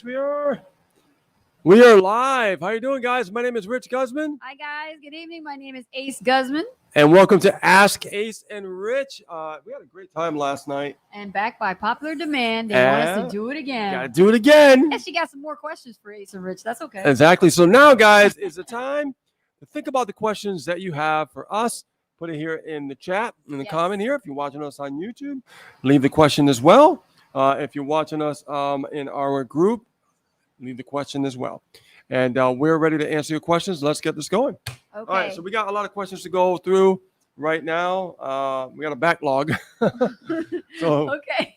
We are. We are live. How you doing, guys? My name is Rich Guzman. Hi, guys. Good evening. My name is Ace Guzman. And welcome to Ask Ace and Rich. We had a great time last night. And back by popular demand, they want us to do it again. Gotta do it again. And she got some more questions for Ace and Rich. That's okay. Exactly. So now, guys, is the time to think about the questions that you have for us. Put it here in the chat, in the comment here. If you're watching us on YouTube, leave the question as well. If you're watching us in our group, leave the question as well. And we're ready to answer your questions. Let's get this going. Okay. All right, so we got a lot of questions to go through right now. We got a backlog. So okay.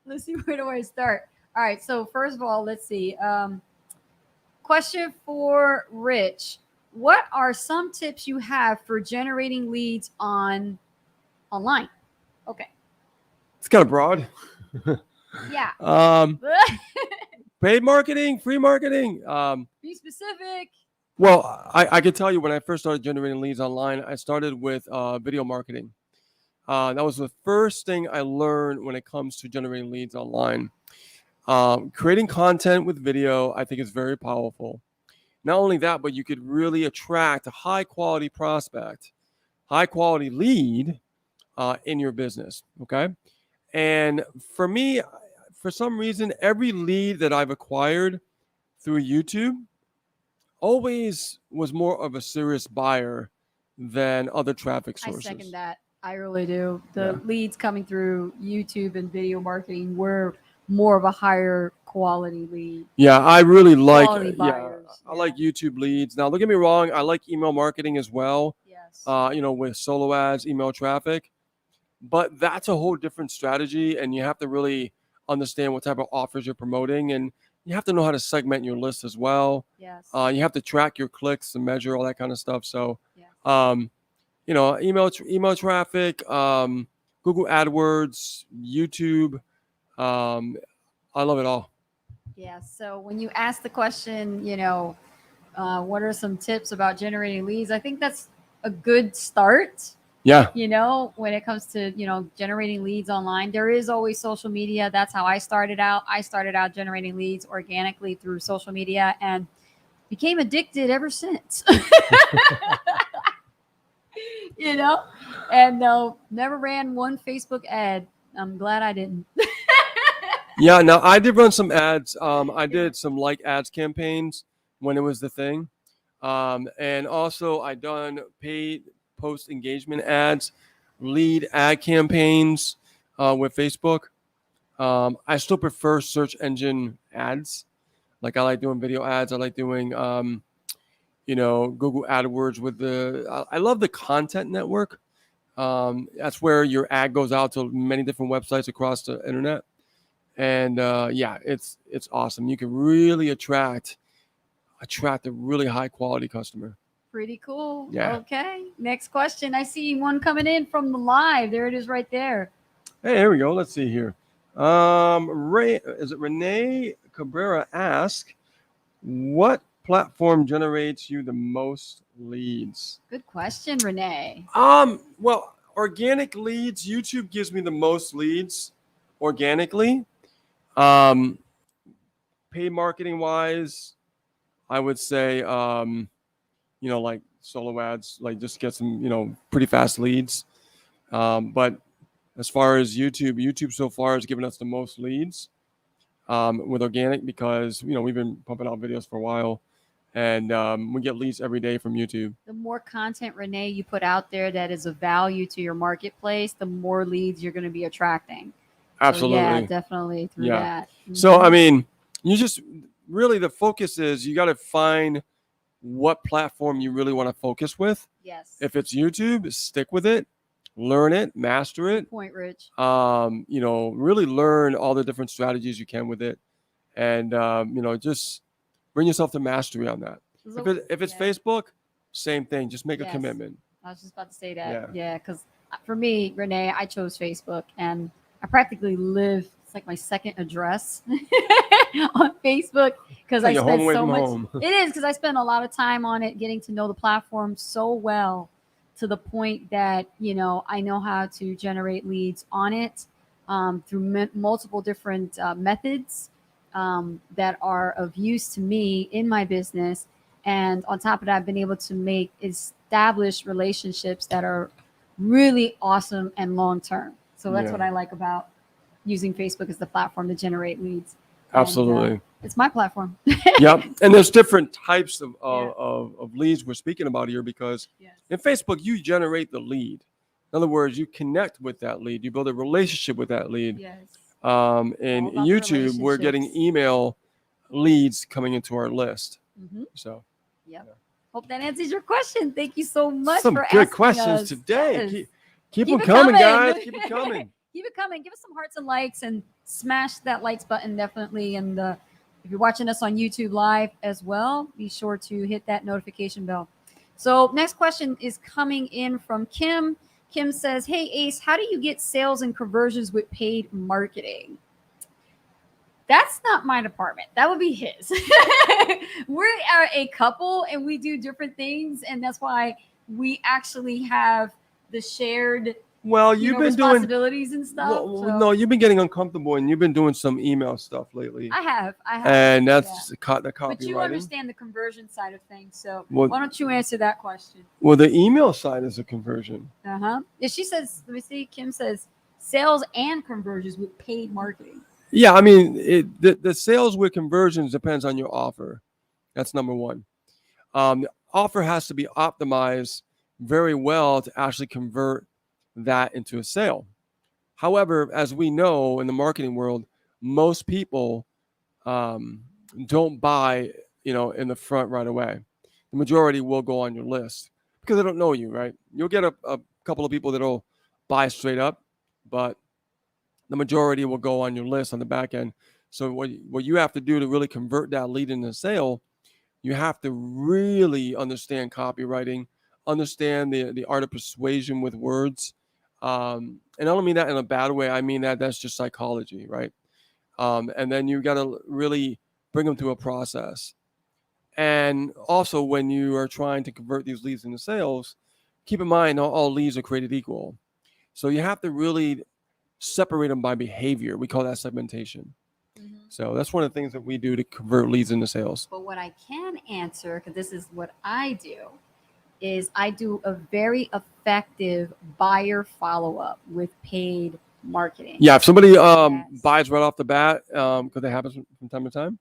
Let's see, where do I start? All right, so first of all, let's see. Question for Rich. What are some tips you have for generating leads online? Okay. It's kind of broad. Yeah. Paid marketing, free marketing. Be specific. Well, I can tell you when I first started generating leads online, I started with video marketing. That was the first thing I learned when it comes to generating leads online. Creating content with video, I think, is very powerful. Not only that, but you could really attract a high quality prospect, high quality lead in your business. Okay. And for me, for some reason, every lead that I've acquired through YouTube always was more of a serious buyer than other traffic sources. I second that. I really do. The leads coming through YouTube and video marketing were more of a higher quality lead. Yeah, I really like buyers. I like YouTube leads. Now, don't get me wrong, I like email marketing as well. Yes. With solo ads, email traffic. But that's a whole different strategy, and you have to really understand what type of offers you're promoting, and you have to know how to segment your list as well. Yes. You have to track your clicks and measure all that kind of stuff. So, yes. Email traffic, Google AdWords, YouTube. I love it all. Yeah. So when you ask the question, what are some tips about generating leads? I think that's a good start. Yeah. When it comes to, generating leads online, there is always social media. That's how I started out. I started out generating leads organically through social media and became addicted ever since. And never ran one Facebook ad. I'm glad I didn't. Yeah, now I did run some ads. I did some like ads campaigns when it was the thing. And also I done paid post engagement ads, lead ad campaigns with Facebook. I still prefer search engine ads. Like I like doing video ads. I like doing, Google AdWords with I love the content network. That's where your ad goes out to many different websites across the internet. And it's awesome. You can really attract a really high quality customer. Pretty cool. Yeah. Okay. Next question. I see one coming in from the live. There it is right there. Hey, here we go. Let's see here. Renee Cabrera asked, what platform generates you the most leads? Good question, Renee. Well, organic leads, YouTube gives me the most leads organically. Paid marketing wise, I would say, like solo ads, like just get some, pretty fast leads. But as far as YouTube so far has given us the most leads with organic because, we've been pumping out videos for a while and we get leads every day from YouTube. The more content, Renee, you put out there that is of value to your marketplace, the more leads you're going to be attracting. Absolutely. So, yeah, definitely through that. Mm-hmm. So, I mean, you just really the focus is you got to find what platform you really want to focus with. Yes. If it's YouTube, stick with it, learn it, master it. Good point, Rich. Really learn all the different strategies you can with it. And, just bring yourself to mastery on that. If it's Facebook, same thing. Just make a commitment. I was just about to say that. Yeah. Because for me, Renee, I chose Facebook and I practically live. It's like my second address on Facebook because I spend so much. It is because I spend a lot of time on it, getting to know the platform so well to the point that, I know how to generate leads on it through multiple different methods. that are of use to me in my business. And on top of that, I've been able to make established relationships that are really awesome and long term. So that's what I like about using Facebook as the platform to generate leads. Absolutely. And, it's my platform. Yep. And there's different types of leads we're speaking about here, because in Facebook, you generate the lead. In other words, you connect with that lead. You build a relationship with that lead. Yes. In YouTube, we're getting email leads coming into our list. Mm-hmm. So, hope that answers your question. Thank you so much for asking good questions today. Yes. Keep them coming, guys. Keep it coming. Keep it coming. Give us some hearts and likes, and smash that likes button definitely. And if you're watching us on YouTube live as well, be sure to hit that notification bell. So next question is coming in from Kim. Kim says, hey, Ace, how do you get sales and conversions with paid marketing? That's not my department. That would be his. We are a couple and we do different things. And that's why we actually have the shared you've been responsibilities and stuff. No, you've been getting uncomfortable and you've been doing some email stuff lately. I have. And that's the copywriting. But you understand the conversion side of things. So why don't you answer that question? Well, the email side is a conversion. Yeah, she says, let me see. Kim says sales and conversions with paid marketing. Yeah, I mean, the sales with conversions depends on your offer. That's number one. The offer has to be optimized very well to actually convert that into a sale. However, as we know in the marketing world, most people don't buy, in the front right away. The majority will go on your list because they don't know you, right? You'll get a couple of people that'll buy straight up, but the majority will go on your list on the back end. So what you have to do to really convert that lead into a sale, you have to really understand copywriting, understand the art of persuasion with words. And I don't mean that in a bad way. I mean that's just psychology, right? And then you got to really bring them through a process. And also, when you are trying to convert these leads into sales, keep in mind all leads are created equal. So you have to really separate them by behavior. We call that segmentation. Mm-hmm. So that's one of the things that we do to convert leads into sales. But what I can answer, because this is what I do, is I do a very effective buyer follow-up with paid marketing. Yeah, if somebody buys right off the bat, because that happens from time to time,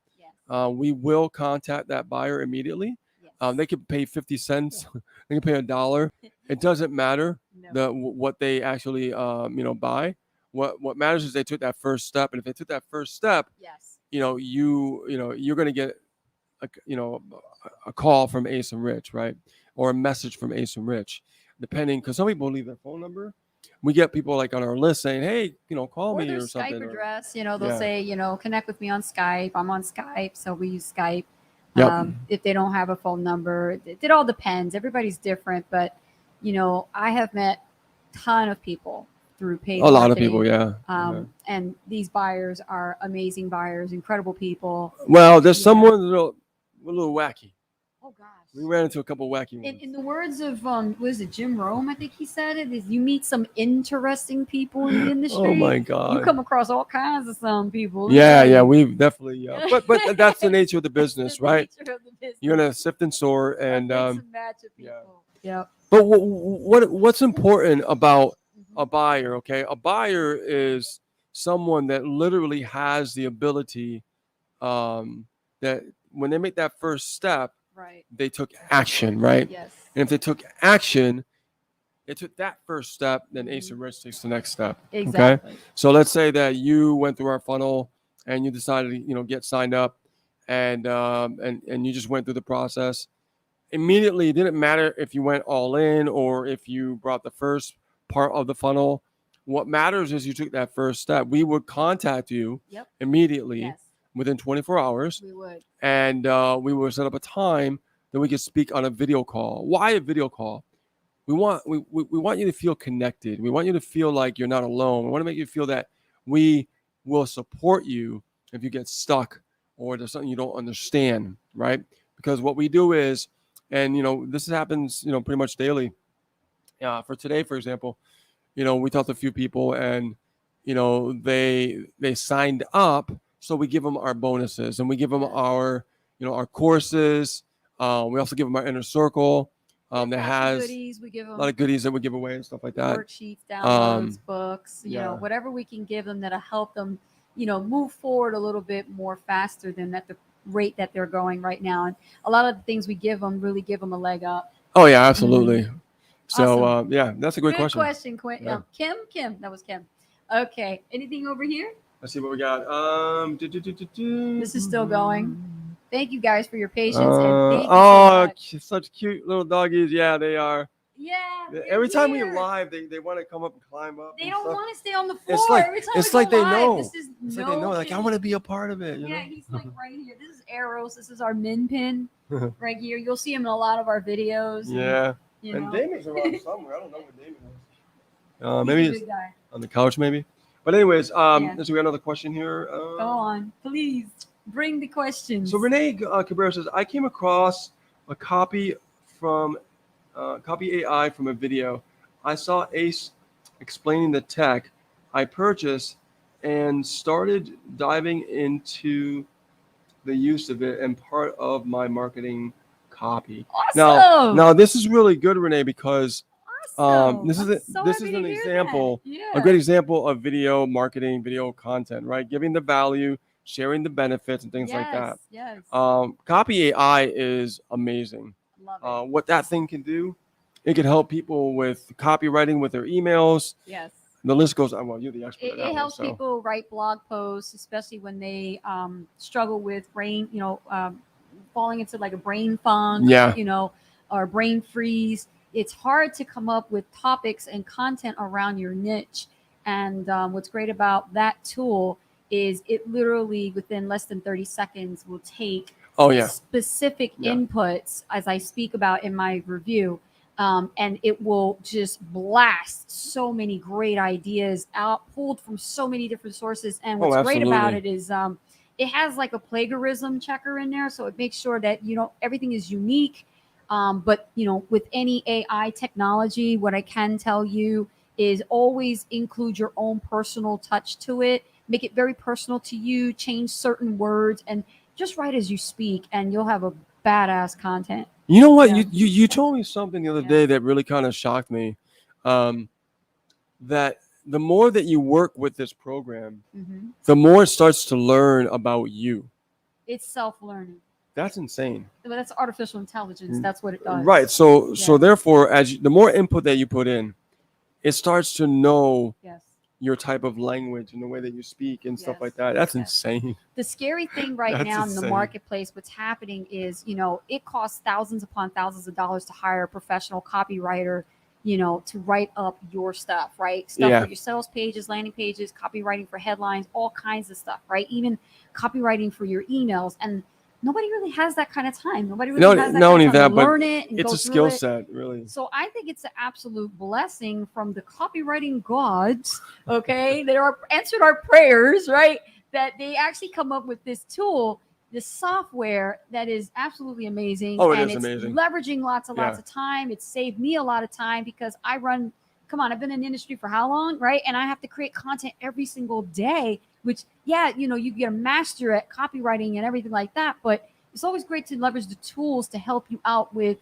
we will contact that buyer immediately. Yes. They could pay 50 cents. They can pay $1. It doesn't matter what they actually buy. What matters is they took that first step, and if they took that first step, you're going to get a call from Ace and Rich, right? Or a message from Ace and Rich, depending, because some people leave their phone number. We get people like on our list saying, hey, call me or something. Skype address, they'll say, connect with me on Skype. I'm on Skype, so we use Skype. Yep. If they don't have a phone number, it all depends. Everybody's different, but I have met a ton of people through paid marketing. A lot of people, yeah. And these buyers are amazing buyers, incredible people. Well, there's someone a little wacky. Oh gosh. We ran into a couple wacky ones. In the words of what is it, Jim Rome, I think he said it, is you meet some interesting people in the industry. Oh my God. You come across all kinds of some people. Yeah, we've definitely but that's the nature of the business, right? The nature of the business. You're gonna sift and sort and match of people. Yeah. But what's important about a buyer, okay? A buyer is someone that literally has the ability that when they make that first step, right, they took action, right? Yes. And if they took action, they took that first step, then Ace and Rich takes the next step. Exactly. Okay? So let's say that you went through our funnel and you decided to, get signed up and you just went through the process. Immediately, it didn't matter if you went all in or if you brought the first part of the funnel. What matters is you took that first step. We would contact you immediately within 24 hours. We would. And we would set up a time that we could speak on a video call. Why a video call? We want you to feel connected. We want you to feel like you're not alone. We want to make you feel that we will support you if you get stuck or there's something you don't understand, right? Because what we do is, and this happens, pretty much daily. For today, for example, we talked to a few people and, they signed up So we give them our bonuses, and we give them our, our courses. We also give them our inner circle. That has goodies. We give them a lot of goodies that we give away and stuff like that. Worksheets, downloads, books, whatever we can give them that'll help them, move forward a little bit more faster than at the rate that they're going right now. And a lot of the things we give them really give them a leg up. Oh yeah, absolutely. Mm-hmm. So awesome. That's a great question. Good question. Yeah. Kim, that was Kim. Okay, anything over here? Let's see what we got. This is still going. Thank you guys for your patience. And thank you so much. Such cute little doggies. Yeah, they are. Yeah. Every time we live, they want to come up and climb up. They don't want to stay on the floor. It's like, every time it's like they live, know. This is it's like they know. Like, I want to be a part of it. Yeah, he's like right here. This is Eros. This is our min pin right here. You'll see him in a lot of our videos. Yeah. And Damien's around somewhere. I don't know where Damien is. Maybe he's on the couch, maybe. But anyways, so we got another question here. Go on, please bring the questions. So Renee Cabrera says, I came across a copy AI from a video. I saw Ace explaining the tech I purchased and started diving into the use of it and part of my marketing copy. Awesome. Now this is really good, Renee, because this is an example, a great example of video marketing, video content, right? Giving the value, sharing the benefits and things like that. Yes. Copy AI is amazing. Love it. What that thing can do, it can help people with copywriting with their emails. Yes. The list goes on. Well, you're the expert. It helps people write blog posts, especially when they struggle with brain, falling into like a brain funk, or brain freeze. It's hard to come up with topics and content around your niche. And what's great about that tool is it literally within less than 30 seconds will take specific inputs, as I speak about in my review. And it will just blast so many great ideas out, pulled from so many different sources. And what's great about it is it has like a plagiarism checker in there. So it makes sure that, everything is unique. But, with any AI technology, what I can tell you is always include your own personal touch to it. Make it very personal to you. Change certain words and just write as you speak, and you'll have a badass content. You know what? You told me something the other day that really kind of shocked me. That the more that you work with this program, the more it starts to learn about you. It's self-learning. That's insane. But that's artificial intelligence. That's what it does. Right. So therefore, the more input that you put in, it starts to know your type of language and the way that you speak and stuff like that. That's insane. The scary thing right now in the marketplace, what's happening is, it costs thousands upon thousands of dollars to hire a professional copywriter, to write up your stuff, right? Stuff for your sales pages, landing pages, copywriting for headlines, all kinds of stuff, right? Even copywriting for your emails. And nobody really has that kind of time. Nobody really has that kind of time to learn it and it's go a skill set, really. So I think it's an absolute blessing from the copywriting gods, that are answered our prayers, right? That they actually come up with this tool, this software that is absolutely amazing. Oh, it's amazing. Leveraging lots of time. It's saved me a lot of time because I've been in the industry for how long, right? And I have to create content every single day, which, you get a master at copywriting and everything like that. But it's always great to leverage the tools to help you out with,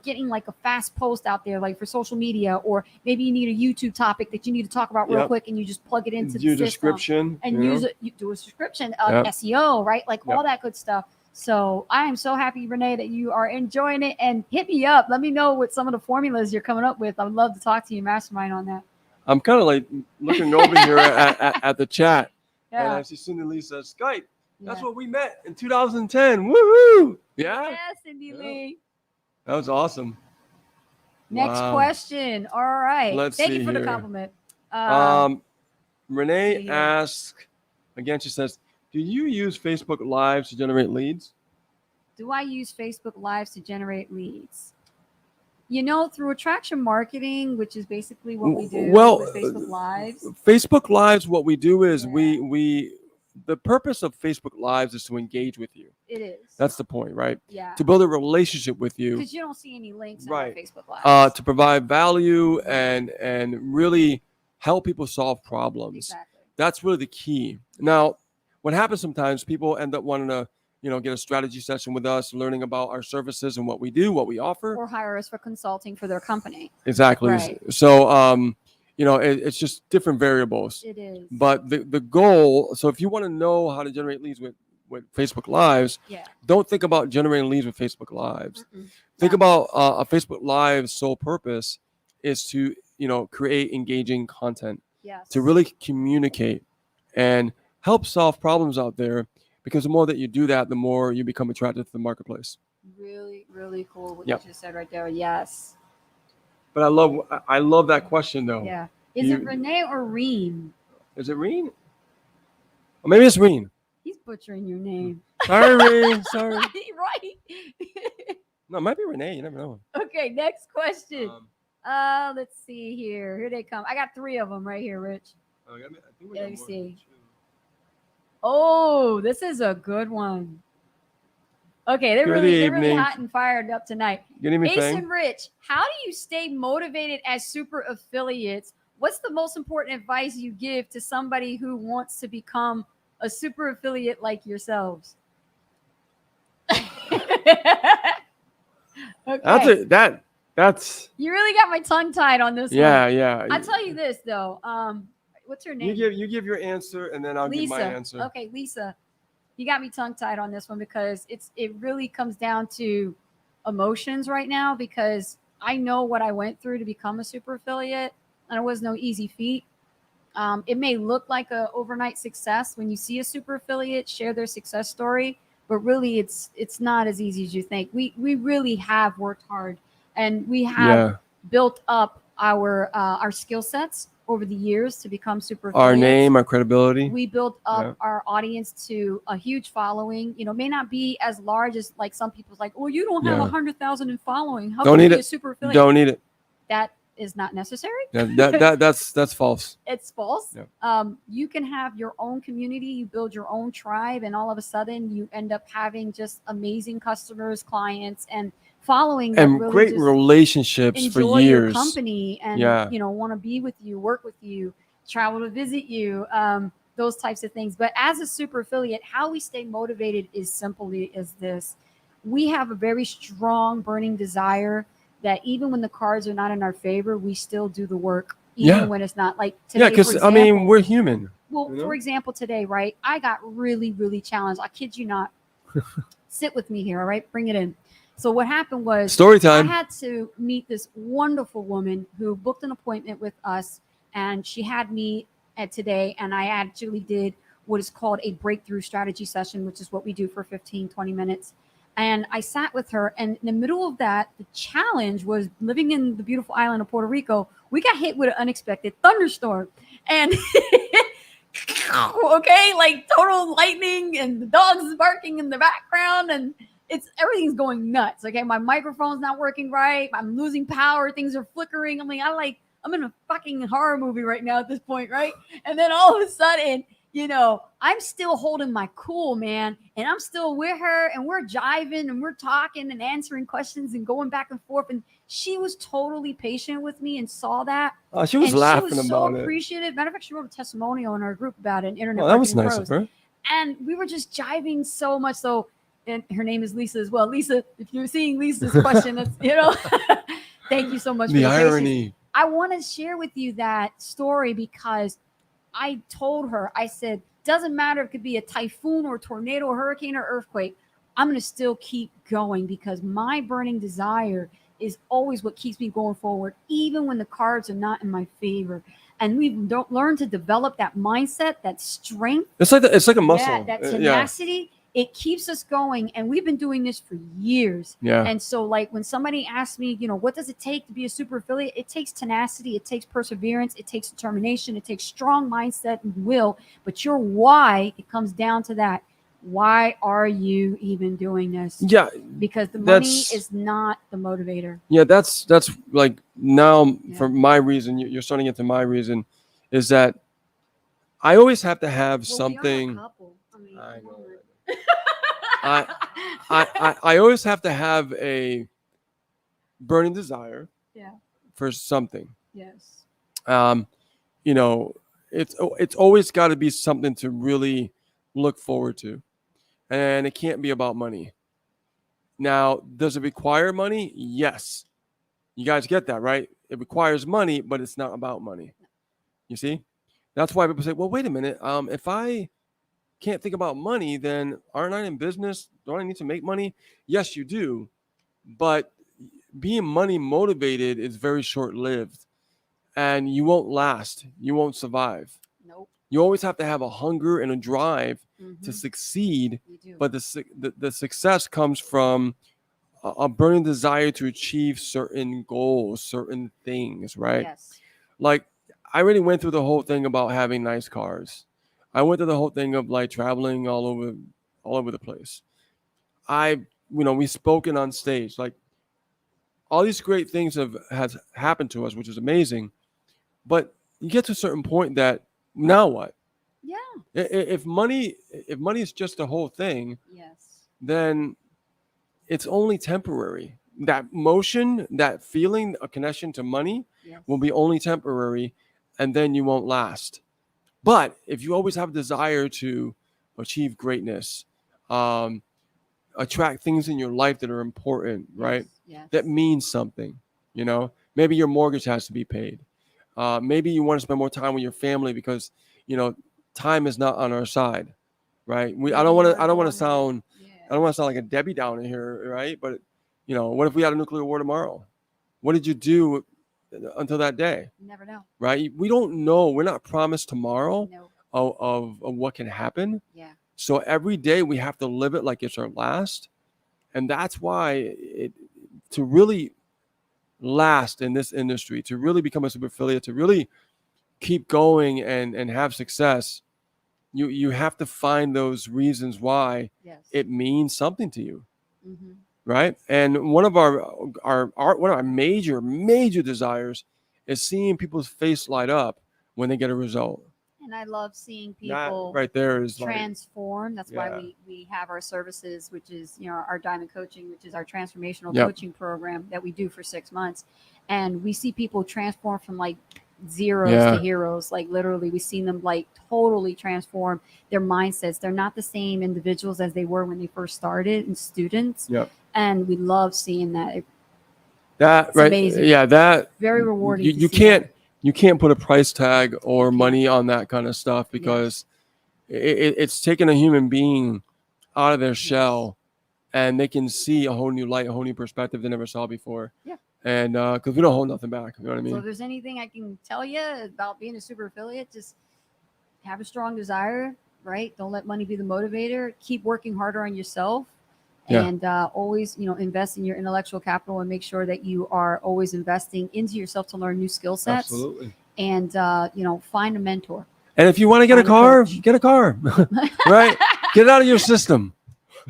getting like a fast post out there, like for social media, or maybe you need a YouTube topic that you need to talk about real quick, and you just plug it into the description and use it. You do a description, SEO, right? Like all that good stuff. So I am so happy, Renee, that you are enjoying it, and hit me up. Let me know what some of the formulas you're coming up with. I would love to talk to you, mastermind on that. I'm kind of like looking over here at the chat. And I see Cindy Lee says, Skype. That's what we met in 2010. Woohoo! Yeah. Yes, Cindy Lee. That was awesome. Next question. All right. Thank you for the compliment. Renee asks, again, she says, do you use Facebook Lives to generate leads? Do I use Facebook Lives to generate leads? Through attraction marketing, which is basically what we do with Facebook Lives. Facebook Lives, what we do is the purpose of Facebook Lives is to engage with you. It is. That's the point, right? Yeah. To build a relationship with you. Because you don't see any links on Facebook Lives. To provide value and really help people solve problems. Exactly. That's really the key. Now, what happens sometimes, people end up wanting to, get a strategy session with us, learning about our services and what we do, what we offer, or hire us for consulting for their company. Exactly. Right. So, it's just different variables. It is. But the goal. So, if you want to know how to generate leads with Facebook Lives, don't think about generating leads with Facebook Lives. Think about a Facebook Live's sole purpose is to, create engaging content, to really communicate and help solve problems out there. Because the more that you do that, the more you become attracted to the marketplace. Really, really cool what you just said right there. Yes. But I love that question though. Yeah. Is it Renee or Reen? Is it Reen? Or maybe it's Reen. He's butchering your name. Sorry, Reen. Sorry. Right. No, it might be Renee. You never know. Okay, next question. Let's see here. Here they come. I got 3 of them right here, Rich. Let me see. Oh, this is a good one. Okay, they're really hot and fired up tonight. Good evening, Ace and Rich, how do you stay motivated as super affiliates? What's the most important advice you give to somebody who wants to become a super affiliate like yourselves? Okay. That's. You really got my tongue tied on this one. Yeah. I'll tell you this though. What's her name? You give your answer, and then I'll give my answer. Okay, Lisa, you got me tongue tied on this one because it really comes down to emotions right now, because I know what I went through to become a super affiliate, and it was no easy feat. It may look like an overnight success when you see a super affiliate share their success story, but really it's not as easy as you think. We really have worked hard, and we have built up our skill sets over the years to become super affiliates. Our name, our credibility. We built up our audience to a huge following. May not be as large as like some people's like, well, you don't have 100,000 in following. How can you be a super affiliate? Don't need it. That is not necessary. That's false. It's false. You can have your own community. You build your own tribe, and all of a sudden you end up having just amazing customers, clients, and following, and really great relationships for years. Your company and want to be with you, work with you, travel to visit you, those types of things. But as a super affiliate, how we stay motivated is simply as this: we have a very strong burning desire that even when the cards are not in our favor, we still do the work, even when it's not. Like today, because we're human. Well, for example, today, right? I got really, really challenged. I kid you not. Sit with me here, all right? Bring it in. So what happened was story time. I had to meet this wonderful woman who booked an appointment with us, and she had me at today, and I actually did what is called a breakthrough strategy session, which is what we do for 15, 20 minutes. And I sat with her, and in the middle of that, the challenge was living in the beautiful island of Puerto Rico. We got hit with an unexpected thunderstorm, and like total lightning, and the dogs barking in the background, and everything's going nuts. Okay, my microphone's not working right. I'm losing power. Things are flickering. I'm in a fucking horror movie right now at this point, right? And then all of a sudden, I'm still holding my cool, man, and I'm still with her, and we're jiving, and we're talking and answering questions and going back and forth. And she was totally patient with me and saw that. Oh, she was laughing about it. She was so appreciative. Matter of fact, she wrote a testimonial in our group about it. Internet. Oh, that was nice of her. And we were just jiving so much so. And her name is Lisa as well. Lisa, if you're seeing Lisa's question, that's, thank you so much. The irony. I want to share with you that story because I told her, I said, doesn't matter if it could be a typhoon or tornado or hurricane or earthquake. I'm going to still keep going because my burning desire is always what keeps me going forward, even when the cards are not in my favor. And we've learned to develop that mindset, that strength. It's like a muscle. Yeah, that tenacity. Yeah. It keeps us going, and we've been doing this for years. Yeah. And so, like, when somebody asks me, what does it take to be a super affiliate? It takes tenacity, it takes perseverance, it takes determination, it takes strong mindset and will. But your why, it comes down to that. Why are you even doing this? Yeah. Because the money is not the motivator. Yeah, that's like now for my reason, you're starting into my reason, is that I always have to have something. We are a couple. I know. I always have to have a burning desire for something. Yes. It's always got to be something to really look forward to. And it can't be about money. Now, does it require money? Yes. You guys get that, right? It requires money, but it's not about money. You see? That's why people say, well, wait a minute. If I can't think about money, then aren't I in business? Don't I need to make money? Yes, you do. But being money motivated is very short lived, and you won't last. You won't survive. Nope. You always have to have a hunger and a drive to succeed. You do. But the success comes from a burning desire to achieve certain goals, certain things, right? Yes. Like, I already went through the whole thing about having nice cars. I went through the whole thing of like traveling all over the place. We've spoken on stage. Like, all these great things has happened to us, which is amazing. But you get to a certain point that now what? Yeah. If money is just the whole thing, Yes. then it's only temporary. That motion, that feeling, a connection to money will be only temporary, and then you won't last. But if you always have a desire to achieve greatness, attract things in your life that are important, right? Yes. That means something. Maybe your mortgage has to be paid. Maybe you want to spend more time with your family because time is not on our side, right? I don't want to sound like a Debbie Downer here, right? But what if we had a nuclear war tomorrow? What did you do until that day? You never know, right? We don't know. We're not promised tomorrow no. of what can happen. Yeah. So every day we have to live it like it's our last, and that's why to really last in this industry, to really become a super affiliate, to really keep going and have success, you have to find those reasons why it means something to you. Right? And one of our major desires is seeing people's face light up when they get a result. And I love seeing people that right there is transform. That's why we have our services, which is our Diamond Coaching, which is our transformational coaching program that we do for 6 months. And we see people transform from like zeros to heroes. Like literally, we've seen them like totally transform their mindsets. They're not the same individuals as they were when they first started and students. And we love seeing that. It's right. Amazing. Yeah, that very rewarding. You can't put a price tag or money on that kind of stuff because it's taking a human being out of their shell, and they can see a whole new light, a whole new perspective they never saw before. Yeah. And because we don't hold nothing back, you know what I mean? So if there's anything I can tell you about being a super affiliate, just have a strong desire, right? Don't let money be the motivator. Keep working harder on yourself. And always, invest in your intellectual capital and make sure that you are always investing into yourself to learn new skill sets. Absolutely. And, find a mentor. And if you want to get a car, get a car, right? Get it out of your system.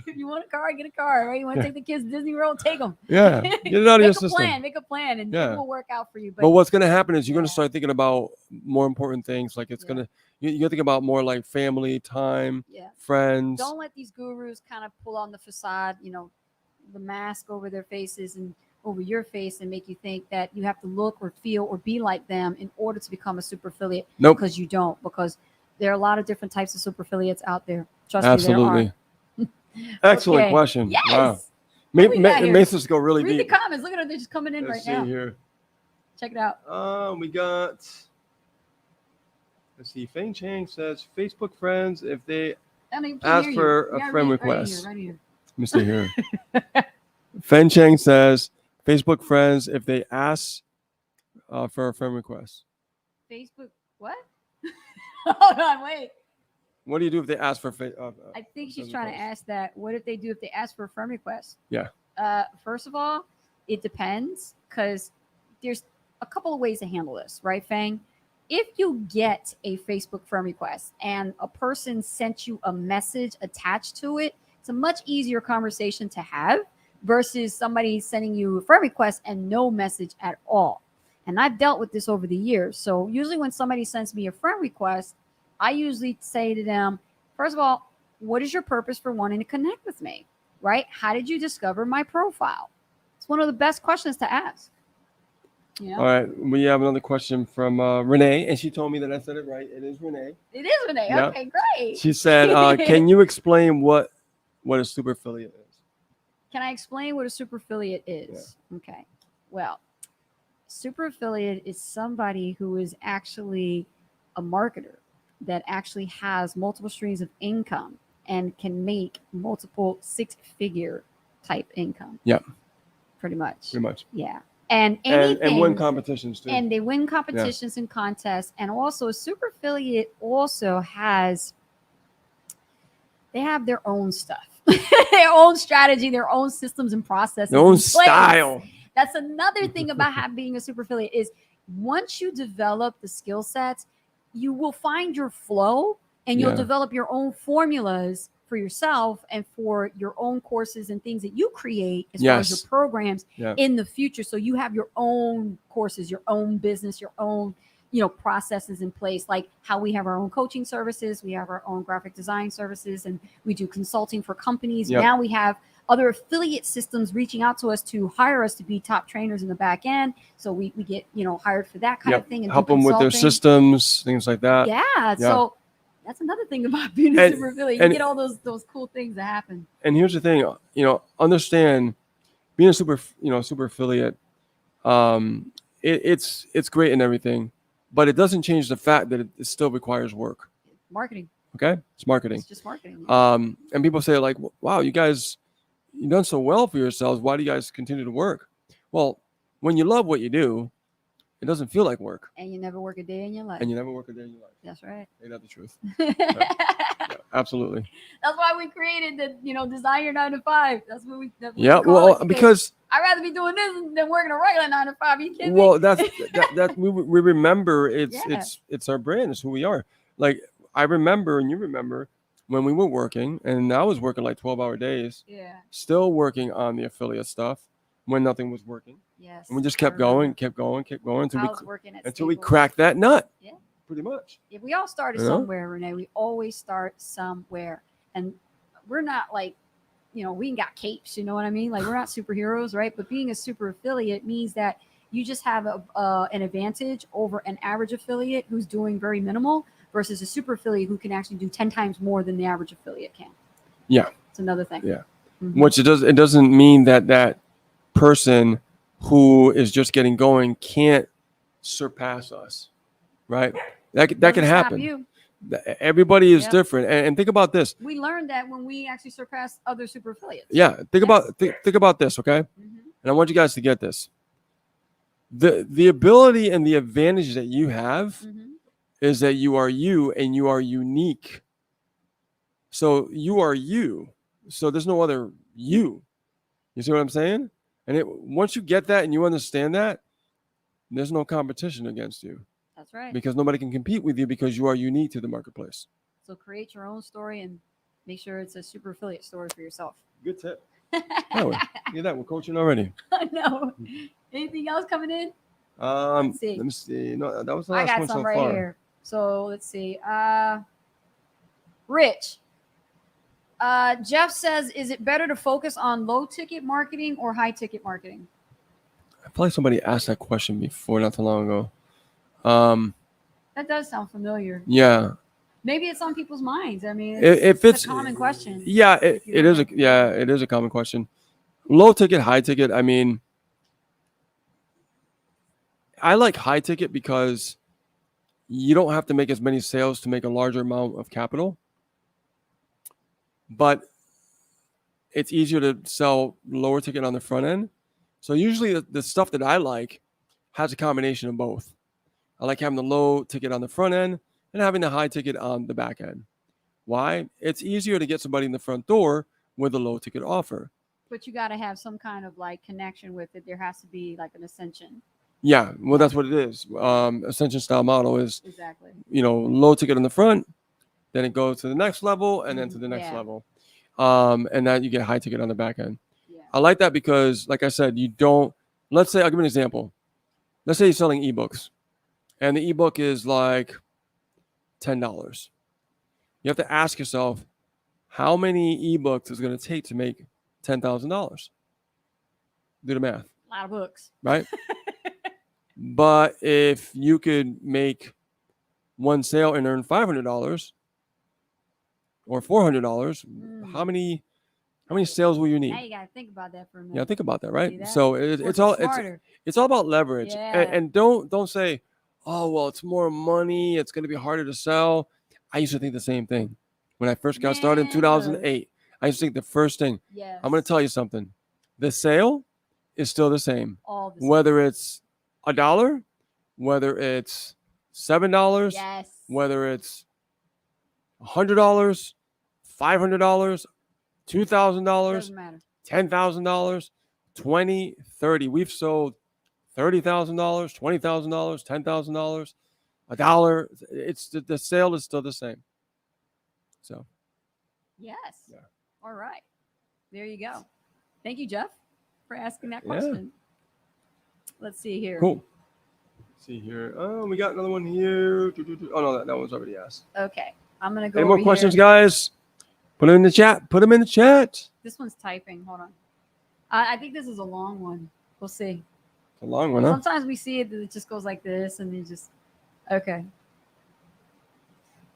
If you want a car, get a car, right? You want to take the kids to Disney World, take them. Yeah, get it out of your system. Make a plan, and it will work out for you. But what's going to happen is you're going to start thinking about more important things. Like it's going to, you got to think about more like family, time, friends. Don't let these gurus kind of pull on the facade, the mask over their faces and over your face and make you think that you have to look or feel or be like them in order to become a super affiliate. Nope. Because you don't. Because there are a lot of different types of super affiliates out there. Trust Absolutely. me, there are. Excellent question. Yes. Wow. Makes us go really deep. Read the comments. Look at them. They're just coming in Let's right now. See here. Check it out. We got... Let's see. Feng Chang says Facebook friends if they ask for a friend request. Right here. Let me see here. Feng Chang says Facebook friends if they ask for a friend request. Facebook what? Hold on, wait. What do you do if they ask for? I think she's trying to ask that. What if they do if they ask for a friend request? Yeah. First of all, it depends because there's a couple of ways to handle this, right, Fang? If you get a Facebook friend request and a person sent you a message attached to it, it's a much easier conversation to have versus somebody sending you a friend request and no message at all. And I've dealt with this over the years. So usually when somebody sends me a friend request, I usually say to them, first of all, what is your purpose for wanting to connect with me, right? How did you discover my profile? It's one of the best questions to ask. You know? All right. We have another question from Renee, and she told me that I said it right. It is Renee. It is Renee. Yeah. Okay, great. She said, "Can you explain what a super affiliate is?" Can I explain what a super affiliate is? Yeah. Okay. Well, super affiliate is somebody who is actually a marketer that actually has multiple streams of income and can make multiple six-figure type income. Yeah. Pretty much. Pretty much. Yeah. And anything, and win competitions too. And they win competitions and contests. And also a super affiliate also has, they have their own stuff, their own strategy, their own systems and processes, their own style. That's another thing about being a super affiliate is once you develop the skill sets, you will find your flow and you'll develop your own formulas for yourself and for your own courses and things that you create as far as your programs in the future. So you have your own courses, your own business, your own, processes in place, like how we have our own coaching services, we have our own graphic design services, and we do consulting for companies. Now we have other affiliate systems reaching out to us to hire us to be top trainers in the back end. So we get, hired for that kind of thing. And help them with their systems, things like that. Yeah. So that's another thing about being a super affiliate. You get all those cool things that happen. And here's the thing, understand being a super affiliate, it's great and everything, but it doesn't change the fact that it still requires work. Marketing. Okay. It's marketing. It's just marketing. And people say like, wow, you've done so well for yourselves. Why do you guys continue to work? Well, when you love what you do, it doesn't feel like work. And you never work a day in your life. That's right. Ain't that the truth? Yeah, absolutely. That's why we created the Design Your 9 to 5. That's what we. Because I'd rather be doing this than working a regular 9 to 5. Are you kidding me? Well, that we remember it's our brand. It's who we are. Like I remember, and you remember when we were working, and I was working like 12-hour days. Yeah. Still working on the affiliate stuff when nothing was working. Yes. And we just kept going until we cracked that nut. Yeah. Pretty much. Yeah, we all started somewhere, Renee. We always start somewhere. And we're not like, we ain't got capes, you know what I mean? Like we're not superheroes, right? But being a super affiliate means that you just have an advantage over an average affiliate who's doing very minimal versus a super affiliate who can actually do 10 times more than the average affiliate can. Yeah. It's another thing. Yeah. Mm-hmm. Which it doesn't mean that person who is just getting going can't surpass us, right? That can happen. You. Everybody is different, and think about this. We learned that when we actually surpassed other super affiliates. Yeah, think about this, okay? Mm-hmm. And I want you guys to get this. The ability and the advantage that you have is that you are you and you are unique. So you are you. So there's no other you. You see what I'm saying? And once you get that and you understand that, there's no competition against you. That's right. Because nobody can compete with you because you are unique to the marketplace. So create your own story and make sure it's a super affiliate story for yourself. Good tip. Look at that. We're coaching already. I know. Anything else coming in? Let's see. Let me see. No, that was the last one so far. I got some right here. So let's see. Rich. Jeff says, is it better to focus on low ticket marketing or high ticket marketing? I feel like somebody asked that question before, not too long ago. That does sound familiar. Yeah. Maybe it's on people's minds. I mean, it's a common question. Yeah, it is a common question. Low ticket, high ticket. I mean, I like high ticket because you don't have to make as many sales to make a larger amount of capital. But it's easier to sell lower ticket on the front end. So usually the stuff that I like has a combination of both. I like having the low ticket on the front end and having the high ticket on the back end. Why? It's easier to get somebody in the front door with a low ticket offer. But you got to have some kind of like connection with it. There has to be like an ascension. Yeah, well, that's what it is. Ascension style model is exactly, low ticket on the front, then it goes to the next level and then to the next level. And then you get high ticket on the back end. Yeah. I like that because, like I said, let's say, I'll give you an example. Let's say you're selling ebooks and the ebook is like $10. You have to ask yourself, how many ebooks is going to take to make $10,000? Do the math. A lot of books. Right? But if you could make one sale and earn $500 or $400, how many sales will you need? Now you gotta think about that for a minute. Yeah, think about that, right? That? So it's all about leverage. And don't say, oh well, it's more money, it's going to be harder to sell. I used to think the same thing when I first got started in 2008. I used to think the first thing. Yes. I'm going to tell you something. The sale is still the same. All the same. Whether it's $1, whether it's $7, yes, whether it's $100, $500, $2,000, doesn't matter. $10,000, 20, 30. We've sold $30,000, $20,000, $10,000, $1. It's the sale is still the same. So. Yes. Yeah. All right. There you go. Thank you, Jeff, for asking that question. Yeah. Let's see here. Cool. Let's see here. Oh, we got another one here. Oh no, that one's already asked. Okay. I'm gonna go. Any more questions, guys? Put them in the chat. Put them in the chat. This one's typing. Hold on. I think this is a long one. We'll see. It's a long one, huh? Sometimes we see it just goes like this, and you just. Okay.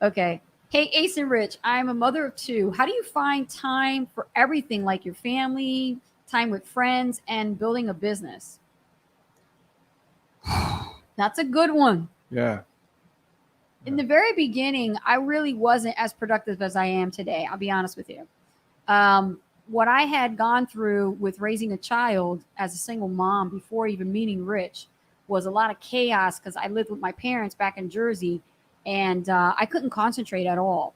Okay. Hey, Ace and Rich, I'm a mother of 2. How do you find time for everything, like your family, time with friends, and building a business? That's a good one. Yeah. In the very beginning, I really wasn't as productive as I am today. I'll be honest with you. What I had gone through with raising a child as a single mom before even meeting Rich was a lot of chaos because I lived with my parents back in Jersey, and I couldn't concentrate at all.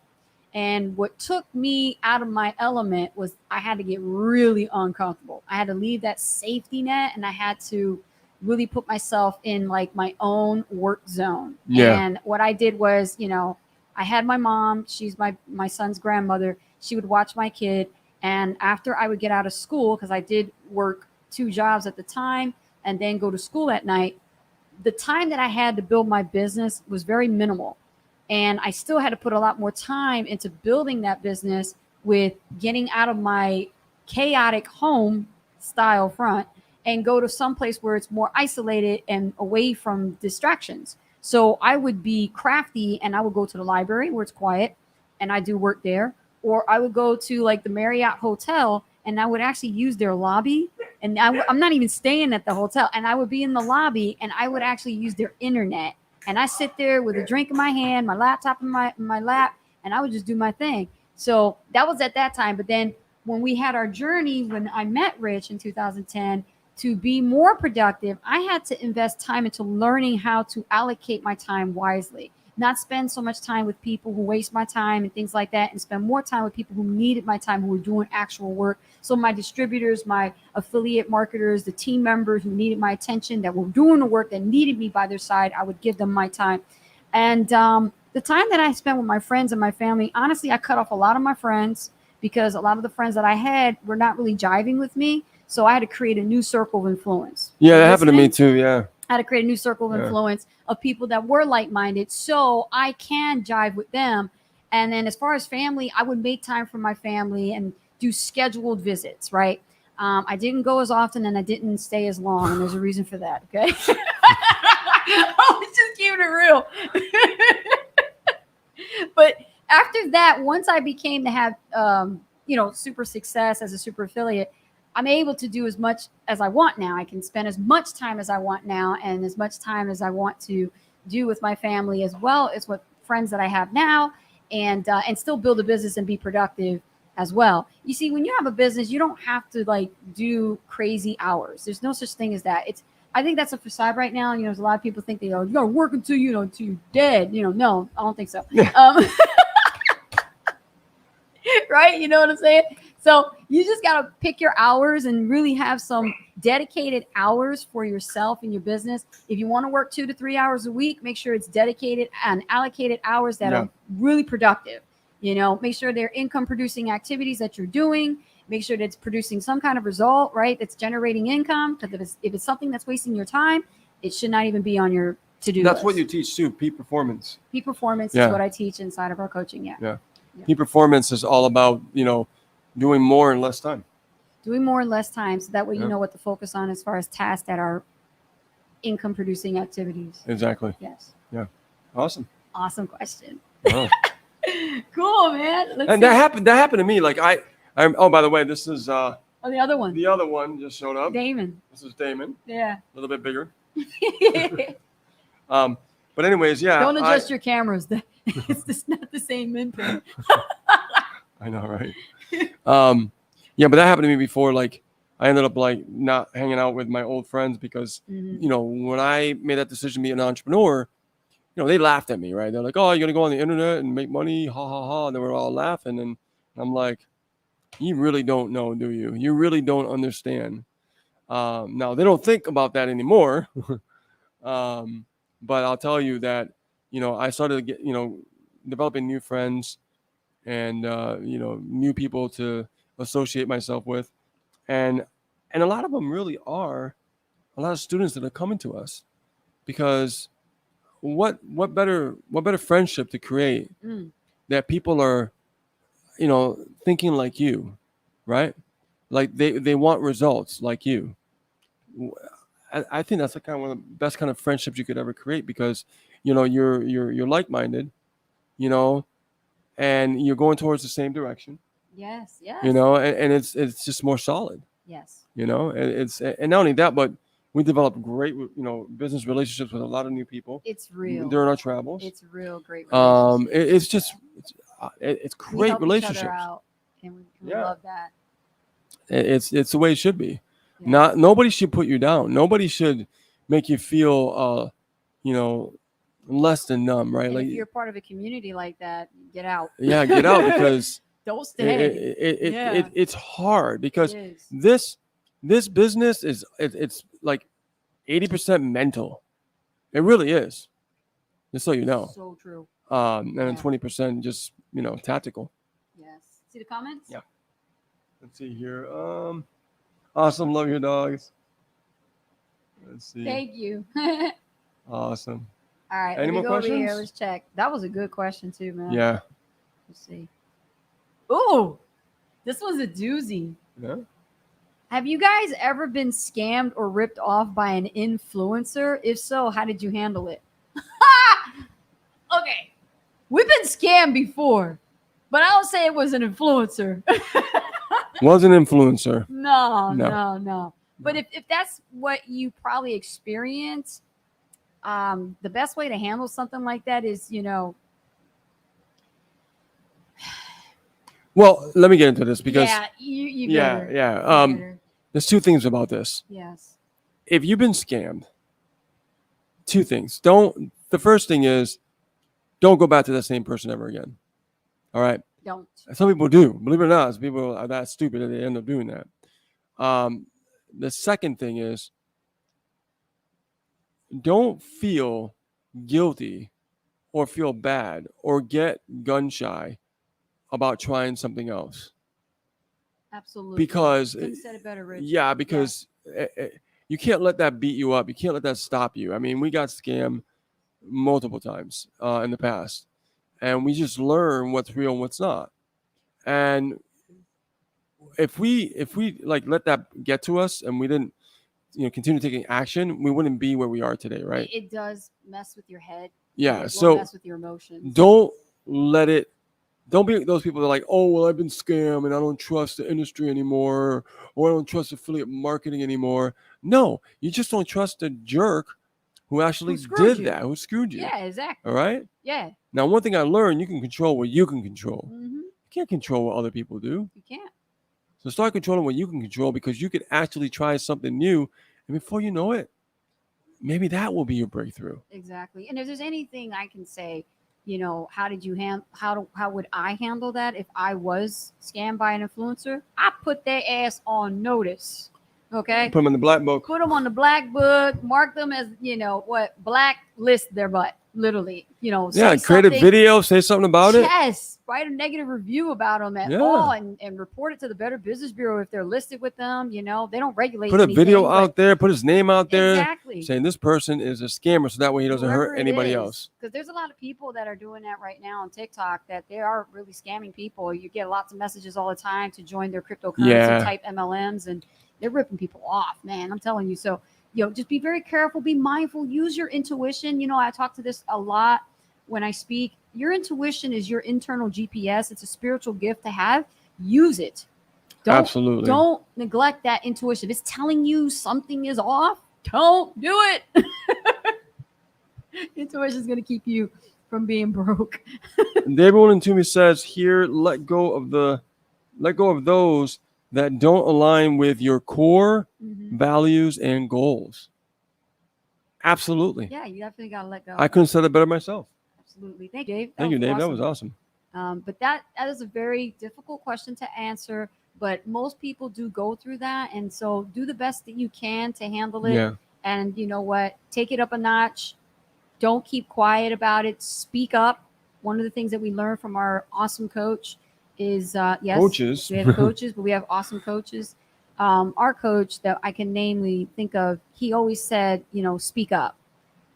And what took me out of my element was I had to get really uncomfortable. I had to leave that safety net, and I had to really put myself in like my own work zone. Yeah. And what I did was, I had my mom, she's my son's grandmother. She would watch my kid. And after I would get out of school, because I did work 2 jobs at the time and then go to school at night, the time that I had to build my business was very minimal. And I still had to put a lot more time into building that business with getting out of my chaotic home style front and go to some place where it's more isolated and away from distractions. So I would be crafty and I would go to the library where it's quiet and I do work there. Or I would go to like the Marriott Hotel and I would actually use their lobby. And I'm not even staying at the hotel. And I would be in the lobby and I would actually use their internet. And I sit there with a drink in my hand, my laptop in my lap, and I would just do my thing. So that was at that time. But then when we had our journey, when I met Rich in 2010, to be more productive, I had to invest time into learning how to allocate my time wisely, not spend so much time with people who waste my time and things like that, and spend more time with people who needed my time, who were doing actual work. So my distributors, my affiliate marketers, the team members who needed my attention, that were doing the work, that needed me by their side, I would give them my time. And the time that I spent with my friends and my family, honestly, I cut off a lot of my friends because a lot of the friends that I had were not really jiving with me. So I had to create a new circle of influence. Yeah, that happened to me too. Yeah. I had to create a new circle of influence of people that were like-minded so I can jive with them. And then as far as family, I would make time for my family and do scheduled visits, right? I didn't go as often and I didn't stay as long. And there's a reason for that, okay? I was just keeping it real. But after that, once I became to have, super success as a super affiliate, I'm able to do as much as I want now. I can spend as much time as I want now and as much time as I want to do with my family as well as with friends that I have now, and still build a business and be productive as well. You see, when you have a business, you don't have to like do crazy hours. There's no such thing as that. I think that's a facade right now. There's a lot of people think you gotta work until until you're dead. No, I don't think so. Right? You know what I'm saying? So you just got to pick your hours and really have some dedicated hours for yourself and your business. If you want to work 2 to 3 hours a week, make sure it's dedicated and allocated hours that are really productive. Make sure they're income producing activities that you're doing. Make sure that it's producing some kind of result, right? That's generating income. Because if it's something that's wasting your time, it should not even be on your to-do list. That's what you teach too, peak performance. Peak performance is what I teach inside of our coaching. Yeah. Peak performance is all about, doing more in less time. Doing more in less time. So that way you know what to focus on as far as tasks that are income producing activities. Exactly. Yes. Yeah. Awesome. Awesome question. Wow. Cool, man. And that happened to me. Like I'm oh, by the way, this is oh, the other one. The other one just showed up. Damon. This is Damon. Yeah. A little bit bigger. But anyways, yeah. Don't adjust your cameras. It's just not the same min pin. I know, right? Yeah, but that happened to me before. Like, I ended up like not hanging out with my old friends because, you know, when I made that decision to be an entrepreneur, you know, they laughed at me, right? They're like, "Oh, you're gonna go on the internet and make money, ha ha ha!" And they were all laughing, and I'm like, "You really don't know, do you? You really don't understand." Now they don't think about that anymore. But I'll tell you that, you know, I started to get, you know, developing new friends and, you know, new people to associate myself with. And a lot of them really are a lot of students that are coming to us because what better friendship to create that people are, you know, thinking like you, right? Like they want results like you. I think that's one of the best kind of friendships you could ever create because, you know, you're like-minded, you know, and you're going towards the same direction. Yes, yes. You know, and it's just more solid. Yes. You know, and not only that, but we developed great, you know, business relationships with a lot of new people. It's real during our travels. It's real great. It's just it's great we help relationships. Each other out, and we love that. It's the way it should be. Yeah. Nobody should put you down. Nobody should make you feel, you know, less than numb, right? And like if you're part of a community like that, get out. Yeah, get out because don't stay. It's hard because this business is it's like 80% mental. It really is. Just so you know. So true. And then 20% just, you know, tactical. Yes. See the comments? Yeah. Let's see here. Awesome. Love your dogs. Let's see. Thank you. Awesome. All right. Any more questions? Over here. Let's check. That was a good question too, man. Yeah. Let's see. Ooh, this was a doozy. Yeah. Have you guys ever been scammed or ripped off by an influencer? If so, how did you handle it? Okay. We've been scammed before, but I don't say it was an influencer. Was an influencer. No. But if that's what you probably experience, the best way to handle something like that is, you know. Well, let me get into this because you better. There's two things about this. Yes. If you've been scammed, two things. The first thing is don't go back to that same person ever again. All right. Don't. Some people do. Believe it or not, some people are that stupid that they end up doing that. The second thing is don't feel guilty or feel bad or get gun shy about trying something else. Absolutely. Because said it better, Rich. Yeah, because you can't let that beat you up. You can't let that stop you. I mean, we got scammed multiple times in the past, and we just learn what's real and what's not. And if we like let that get to us and we didn't, you know, continue taking action, we wouldn't be where we are today, right? It does mess with your head. Yeah, so mess with your emotions. Don't be those people that are like, oh, well, I've been scammed and I don't trust the industry anymore, or I don't trust affiliate marketing anymore. No, you just don't trust the jerk who actually did that, who screwed you. Yeah, exactly. All right? Yeah. Now, one thing I learned, you can control what you can control. Mm-hmm. You can't control what other people do. You can't. So start controlling what you can control, because you could actually try something new, and before you know it, maybe that will be your breakthrough. Exactly. And if there's anything I can say, you know, how would I handle that if I was scammed by an influencer? I put their ass on notice. Okay. Put them in the black book. Put them on the black book. Mark them as, you know, blacklist their butt. Literally, you know. Yeah, create a video, say something about it. Yes, write a negative review about them at all, and report it to the Better Business Bureau if they're listed with them. You know, they don't regulate. Put a video out there, put his name out there, exactly, saying this person is a scammer, so that way he doesn't hurt anybody else. Because there's a lot of people that are doing that right now on TikTok, that they are really scamming people. You get lots of messages all the time to join their cryptocurrency type MLMs, and they're ripping people off, man. I'm telling you. So just be very careful, be mindful, use your intuition. I talk to this a lot when I speak. Your intuition is your internal GPS. It's a spiritual gift to have. Use it. Absolutely. Don't neglect that intuition. If it's telling you something is off, don't do it. Intuition is going to keep you from being broke. David William says here, let go of those that don't align with your core values and goals. Absolutely. Yeah, you definitely got to let go. I couldn't say that better myself. Absolutely. Thank you, Dave. Thank you, Dave. Awesome. That was awesome. But that is a very difficult question to answer, but most people do go through that. And so do the best that you can to handle it. Yeah. And you know what? Take it up a notch. Don't keep quiet about it. Speak up. One of the things that we learned from our awesome coach is, yes, coaches. We have coaches, but we have awesome coaches. Our coach that I can namely think of, he always said, speak up.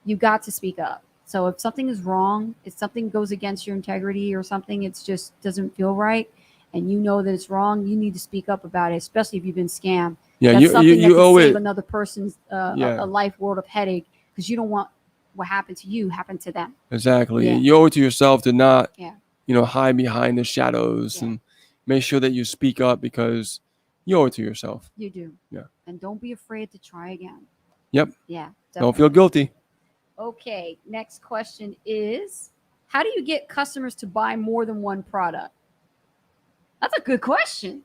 You got to speak up. So if something is wrong, if something goes against your integrity or something, it's just doesn't feel right, and you know that it's wrong, you need to speak up about it, especially if you've been scammed. Yeah, that's something that can save another person's a life world of headache, because you don't want what happened to you happen to them. Exactly. Yeah. You owe it to yourself to not, hide behind the shadows and make sure that you speak up, because you owe it to yourself. You do. Yeah. And don't be afraid to try again. Yep. Yeah. Definitely. Don't feel guilty. Okay. Next question is, how do you get customers to buy more than one product? That's a good question.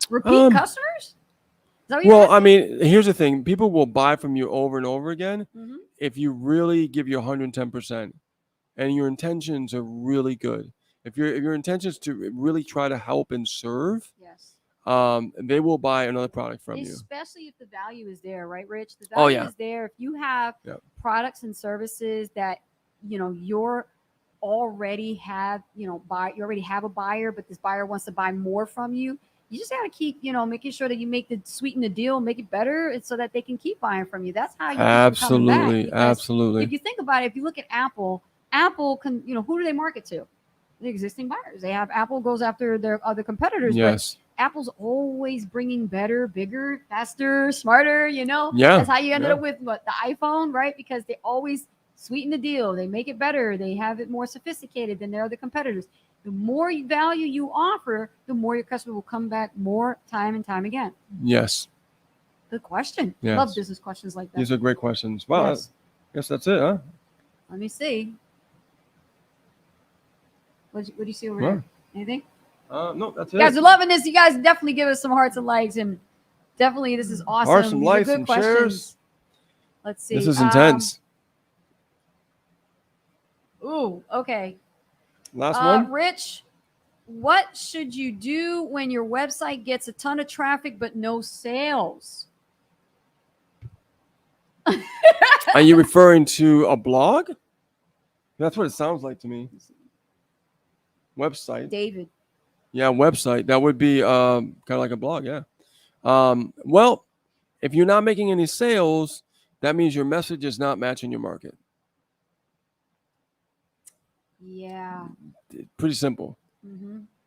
Repeat customers? Well, I mean, here's the thing. People will buy from you over and over again if you really give you 110% and your intentions are really good. If your intentions to really try to help and serve, they will buy another product from you. Especially if the value is there, right, Rich? The value is there. If you have products and services that you're already have, you already have a buyer, but this buyer wants to buy more from you. You just got to keep, making sure that you sweeten the deal, make it better, so that they can keep buying from you. That's how you absolutely. If you think about it, if you look at Apple can, who do they market to? The existing buyers. They have Apple goes after their other competitors. Yes. But Apple's always bringing better, bigger, faster, smarter. Yeah. That's how you ended up with the iPhone, right? Because they always sweeten the deal. They make it better. They have it more sophisticated than their other competitors. The more value you offer, the more your customer will come back more time and time again. Yes. Good question. Yes. Love business questions like that. These are great questions. Wow. Yes. I guess that's it, huh? Let me see. What do you see over there? Anything? No, that's it. You guys are loving this. You guys definitely give us some hearts and likes, and definitely this is awesome. Hearts and likes and shares. Let's see. This is intense. Ooh, okay. Last one. Rich, what should you do when your website gets a ton of traffic but no sales? Are you referring to a blog? That's what it sounds like to me. Website. David. Yeah, website. That would be kind of like a blog, yeah. Well, if you're not making any sales, that means your message is not matching your market. Yeah. Pretty simple.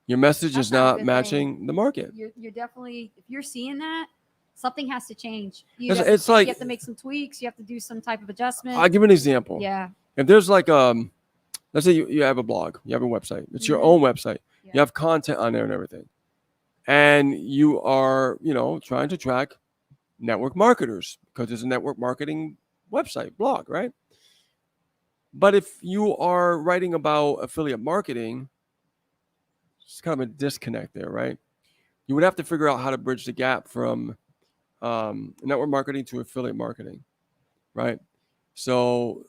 Your message is not matching the market. You're definitely, if you're seeing that, something has to change. It's like you have to make some tweaks. You have to do some type of adjustment. I'll give you an example. Yeah. If there's like let's say you have a blog, you have a website. It's your own website. Yeah. You have content on there and everything. And you are, trying to track network marketers because it's a network marketing website, blog, right? But if you are writing about affiliate marketing, it's kind of a disconnect there, right? You would have to figure out how to bridge the gap from network marketing to affiliate marketing, right? So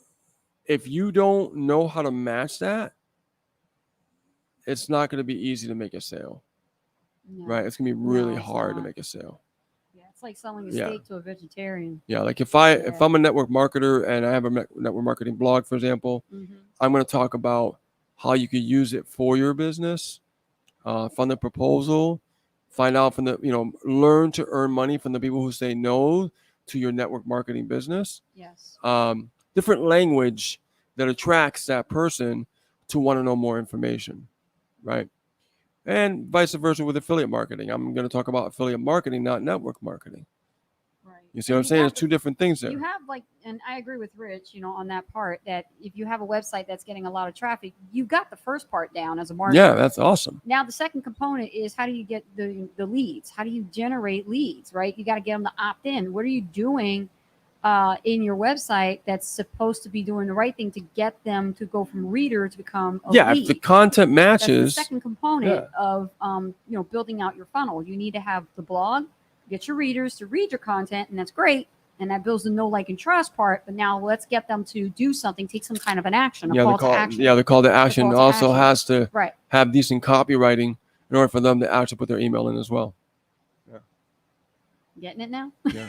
if you don't know how to match that, it's not going to be easy to make a sale, right? It's going to be really hard to make a sale. Yeah, it's like selling a steak to a vegetarian. Yeah, like if I'm a network marketer and I have a network marketing blog, for example, I'm going to talk about how you could use it for your business, fund a proposal, find out from learn to earn money from the people who say no to your network marketing business. Yes. Different language that attracts that person to want to know more information, right? And vice versa with affiliate marketing. I'm going to talk about affiliate marketing, not network marketing. Right. You see what I'm saying? There's two different things there. You have and I agree with Rich, on that part, that if you have a website that's getting a lot of traffic, you got the first part down as a marketer. Yeah, that's awesome. Now the second component is, how do you get the leads? How do you generate leads, right? You got to get them to opt in. What are you doing in your website that's supposed to be doing the right thing to get them to go from reader to become a lead? If the content matches. That's the second component of building out your funnel. You need to have the blog, get your readers to read your content, and that's great. And that builds the know, like, and trust part. But now let's get them to do something, take some kind of an action, call to action. Yeah, the call to action also has to have decent copywriting in order for them to actually put their email in as well. Yeah. Getting it now? Yeah.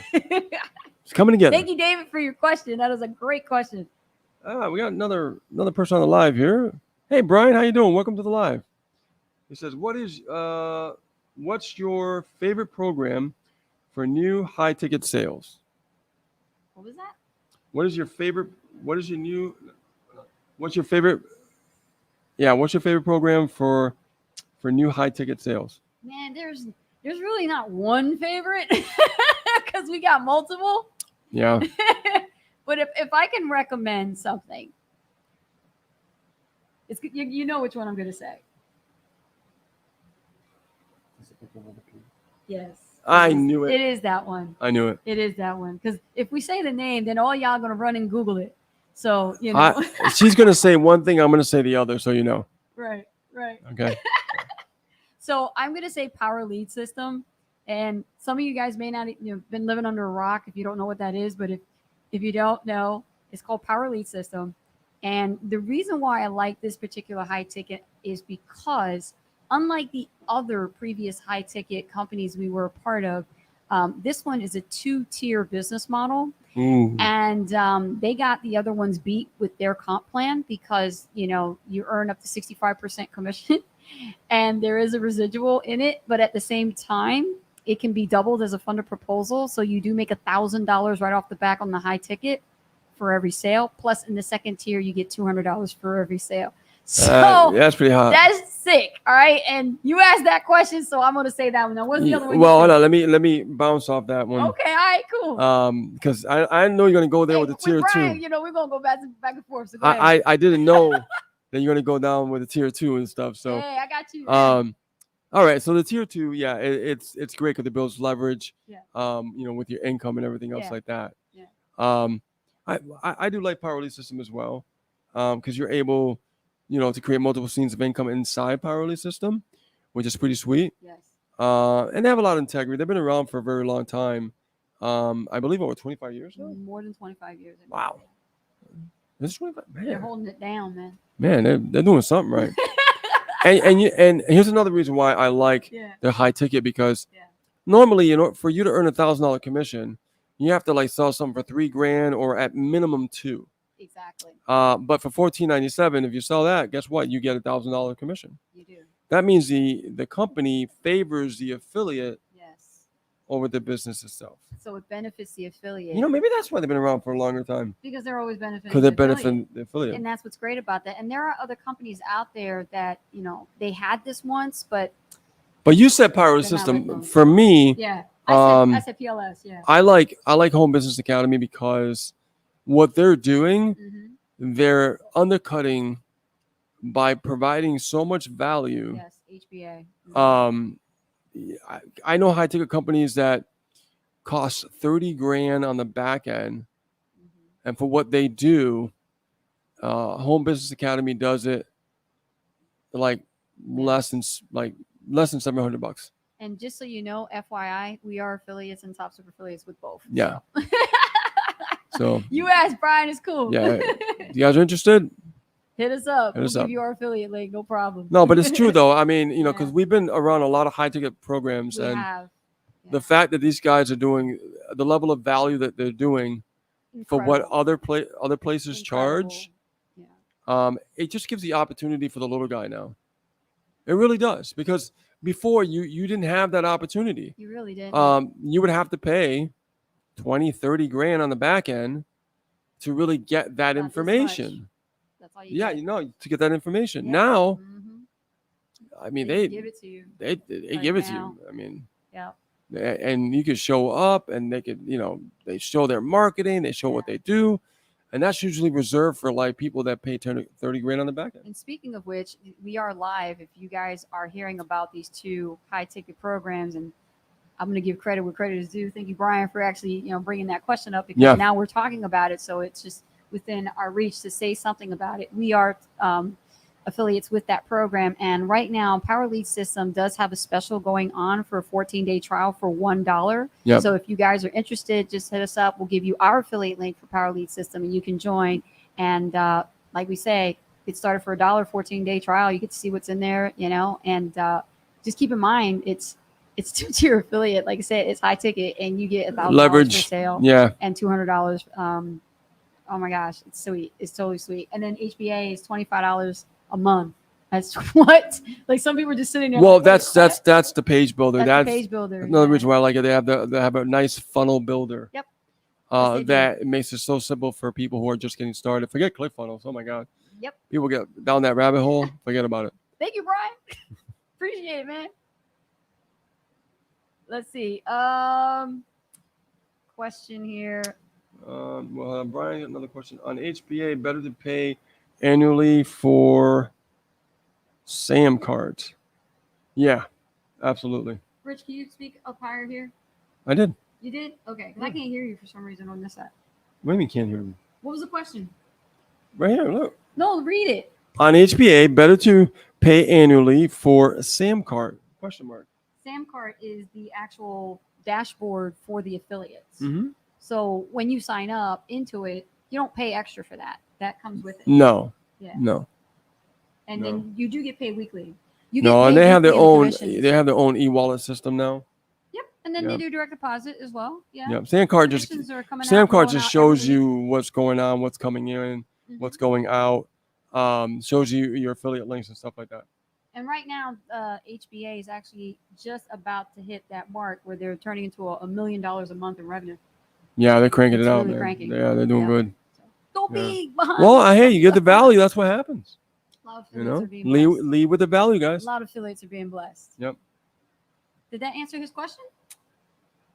It's coming together. Thank you, David, for your question. That is a great question. We got another person on the live here. Hey, Brian, how you doing? Welcome to the live. He says, what's your favorite program for new high ticket sales? What was that? What's your favorite program for new high ticket sales? Man, there's really not one favorite because we got multiple. Yeah. But if I can recommend something, it's you know which one I'm going to say. Yes. I knew it. It is that one. I knew it. It is that one. Because if we say the name, then all y'all going to run and Google it. So, she's going to say one thing, I'm going to say the other, so you know. Right. Okay. So I'm going to say Power Lead System. And some of you guys may not been living under a rock if you don't know what that is. But if you don't know, it's called Power Lead System. And the reason why I like this particular high ticket is because, unlike the other previous high ticket companies we were a part of, this one is a 2-tier business model. Ooh. And they got the other ones beat with their comp plan because, you earn up to 65% commission and there is a residual in it. But at the same time, it can be doubled as a funded proposal. So you do make $1,000 right off the back on the high ticket for every sale. Plus in the second tier, you get $200 for every sale. So that's pretty hot. That's sick. All right. And you asked that question, so I'm going to say that one. Now, what's the other one? Well, hold on. Let me bounce off that one. Okay. All right. Cool. Because I know you're going to go there with the tier Brian, 2. we're going to go back and forth. So I didn't know that you're going to go down with the tier 2 and stuff. So hey, I got you. All right. So the tier 2, it's great because it builds leverage. Yeah. With your income and everything else like that. Yeah. I do like Power Lead System as well, because you're able, to create multiple scenes of income inside Power Lead System, which is pretty sweet. Yes. And they have a lot of integrity. They've been around for a very long time. I believe over 25 years now. More than 25 years. Wow. This 25, man. They're holding it down, man. Man, they're doing something right. and here's another reason why I like the high ticket, because normally, for you to earn $1,000 commission, you have to sell something for $3,000 or at minimum $2,000. Exactly. But for $1,497, if you sell that, guess what? You get $1,000 commission. You do. That means the company favors the affiliate over the business itself. So it benefits the affiliate. Maybe that's why they've been around for a longer time. Because they're always benefiting. Because they're benefiting the affiliate. And that's what's great about that. And there are other companies out there that, they had this once, but you said Power System. For me, I said PLS, I like Home Business Academy because what they're doing, they're undercutting by providing so much value. Yes, HBA. I know high ticket companies that cost $30,000 on the back end, and for what they do, Home Business Academy does it less than $700. And just so you know, FYI, we are affiliates and top super affiliates with both. Yeah. So you asked, Brian, is cool. Yeah. You guys are interested? Hit us up. We'll give you our affiliate link, no problem. No, but it's true though. I mean, because we've been around a lot of high ticket programs, the fact that these guys are doing the level of value that they're doing for what other places charge, it just gives the opportunity for the little guy now. It really does, because before you didn't have that opportunity. You really did. You would have to pay $20,000-$30,000 on the back end to really get that information. That's all you get. To get that information. Now, I mean, they give it to you. They give it to you. I mean, and you could show up, and they could, they show their marketing, they show what they do, and that's usually reserved for like people that pay 30 grand on the back end. And speaking of which, we are live. If you guys are hearing about these two high ticket programs, and I'm going to give credit where credit is due. Thank you, Brian, for actually, bringing that question up, because now we're talking about it. So it's just within our reach to say something about it. We are affiliates with that program. And right now, Power Lead System does have a special going on for a 14-day trial for $1. Yep. So if you guys are interested, just hit us up. We'll give you our affiliate link for Power Lead System, and you can join. And like we say, get started for $1, 14-day trial. You get to see what's in there, and just keep in mind, it's 2-tier affiliate. Like I said, it's high ticket, and you get $1,000 per sale, and $200. Oh my gosh, it's sweet. It's totally sweet. And then HBA is $25 a month. That's what, like, some people are just sitting there. Well, that's the page builder. That's the page builder. Another reason why I like it. They have a nice funnel builder. Yep. That makes it so simple for people who are just getting started. Forget ClickFunnels. Oh my God. Yep. People get down that rabbit hole. Forget about it. Thank you, Brian. Appreciate it, man. Let's see. Question here. Well, Brian, another question on HBA. Better to pay annually for SAM cards? Yeah, absolutely. Rich, can you speak up higher here? I did. You did? Okay, because I can't hear you for some reason on this side. What do you mean can't hear me? What was the question? Right here, look. No, read it. On HBA, better to pay annually for SAM card? Question mark. SAM card is the actual dashboard for the affiliates. Mm-hmm. So when you sign up into it, you don't pay extra for that. That comes with it. No. Yeah. No. And then you do get paid weekly. And they have their own. They have their own e-wallet system now. Yep. And then they do direct deposit as well. Yeah. Yep. SAM card just shows you what's going on, what's coming in, what's going out. Shows you your affiliate links and stuff like that. And right now, HBA is actually just about to hit that mark where they're turning into $1 million a month in revenue. Yeah, they're cranking it out. Really cranking. Yeah, they're doing good. Go big behind. Well, hey, you get the value. That's what happens. A lot of affiliates are being blessed. Lead with the value, guys. A lot of affiliates are being blessed. Yep. Did that answer his question?